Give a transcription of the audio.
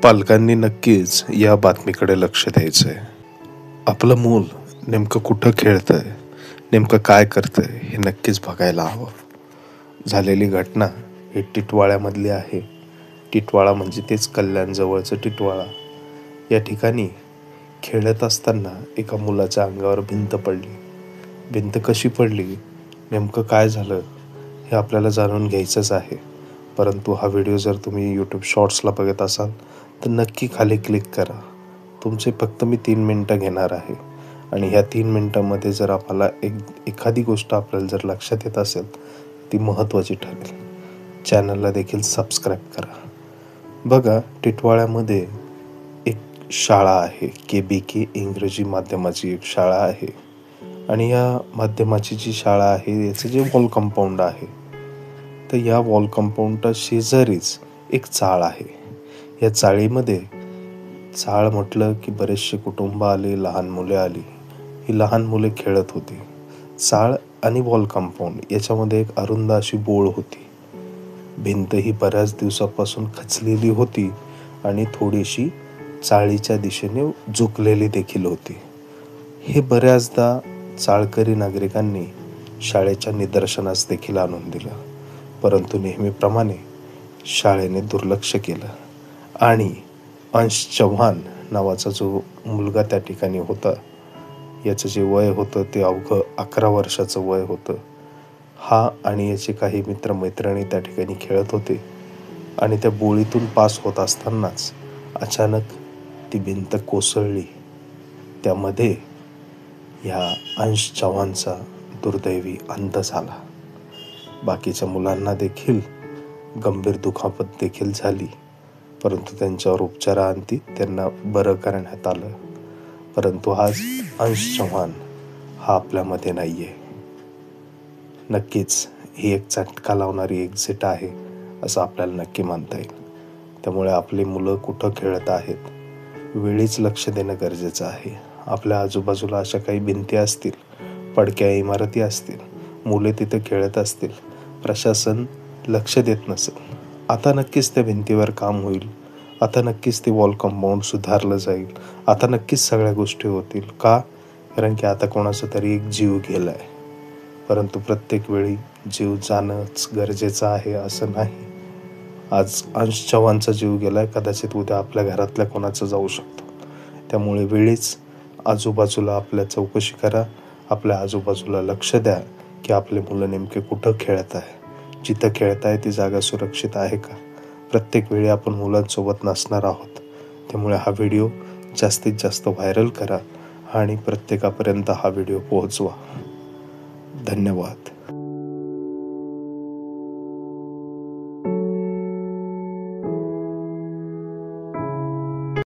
पालकांनी नक्कीच या बातमीकडे लक्ष द्यायचंय. आपलं मूल नेमकं कुठं खेळतंय, नेमकं काय करतंय हे नक्कीच बघायला हवं. झालेली घटना ही टिटवाळ्यामधली आहे. टिटवाळा म्हणजे तेच कल्याण जवळचं टिटवाळा. या ठिकाणी खेळत असताना एका मुलाच्या अंगावर भिंत पडली. भिंत कशी पडली, नेमकं काय झालं हे आपल्याला जाणून घ्यायचंच आहे. परंतु हा व्हिडिओ जर तुम्ही यूट्यूब शॉर्ट्सला बघत असाल तर नक्की खाली क्लिक करा. तुमचे फक्त मी 3 मिनटं घेणार आहे आणि ह्या 3 मिनटामध्ये जर आपल्याला एखादी गोष्ट आपल्याला जर लक्षात येत असेल ती महत्त्वाची ठरेल. चॅनलला देखील सबस्क्राईब करा. बघा, टिटवाळ्यामध्ये एक शाळा आहे, KBK इंग्रजी माध्यमाची एक शाळा आहे. आणि या माध्यमाची जी शाळा आहे याचं जे वॉल कंपाऊंड आहे, तर या वॉल कंपाऊंडच्या शेजारीच एक चाळ आहे. या चाळीमध्ये, चाळ म्हटलं की बरेचसे कुटुंब आले, लहान मुले आली. ही लहान मुले खेळत होती. चाळ आणि वॉल कंपाऊंड याच्यामध्ये एक अरुंद अशी बोळ होती. भिंत ही बऱ्याच दिवसापासून खचलेली होती आणि थोडीशी चाळीच्या दिशेने झुकलेली देखील होती. हे बऱ्याचदा चाळकरी नागरिकांनी शाळेच्या निदर्शनास देखील आणून दिलं. परंतु नेहमीप्रमाणे शाळेने दुर्लक्ष केलं आणि अंश चव्हाण नावाचा जो मुलगा त्या ठिकाणी होता, याचं जे वय होतं ते अवघं 11 वर्षाचं वय होतं. हा आणि याचे काही मित्रमैत्रिणी त्या ठिकाणी खेळत होते आणि त्या बोळीतून पास होत असतानाच अचानक ती भिंत कोसळली. त्यामध्ये ह्या अंश चव्हाणचा दुर्दैवी अंत झाला. बाकीच्या मुलांना देखील गंभीर दुखापत देखील झाली, परंतु त्यांच्यावर उपचाराअंती त्यांना बरं करण्यात आलं. परंतु आज अंश चव्हाण हा आपल्यामध्ये नाहीये. नक्कीच ही एक चटका लावणारी एक्झिट आहे असं आपल्याला नक्की मानता येईल. त्यामुळे आपली मुलं कुठं खेळत आहेत, वेळीच लक्ष देणं गरजेचं आहे. आपल्या आजूबाजूला अशा काही भिंती असतील, पडक्या इमारती असतील, मुले तिथे खेळत असतील, प्रशासन लक्ष देत नसेल, आता नक्कीच त्या भिंतीवर काम होईल. आता नक्कीच ते वॉल कंपाऊंड सुधारलं जाईल. आता नक्कीच सगळ्या गोष्टी होतील. का? कारण की आता कोणाचा तरी एक जीव गेलाय. परंतु प्रत्येक वेळी जीव जाणंच गरजेचं आहे असं नाही. आज अंश चव्हाणचा जीव गेलाय, कदाचित उद्या आपल्या घरातल्या कोणाचा जाऊ शकतो. त्यामुळे वेळीच आजूबाजूला आपल्या चौकशी करा. आपल्या आजूबाजूला लक्ष द्या की आपले मुलं नेमके कुठं खेळत आहे, जिथं खेळत आहे ती जागा सुरक्षित आहे का. प्रत्येक वेळी आपण मुलांसोबत नसणार आहोत. त्यामुळे हा व्हिडिओ जास्तीत जास्त व्हायरल करा आणि प्रत्येकापर्यंत हा व्हिडिओ पोहोचवा. धन्यवाद.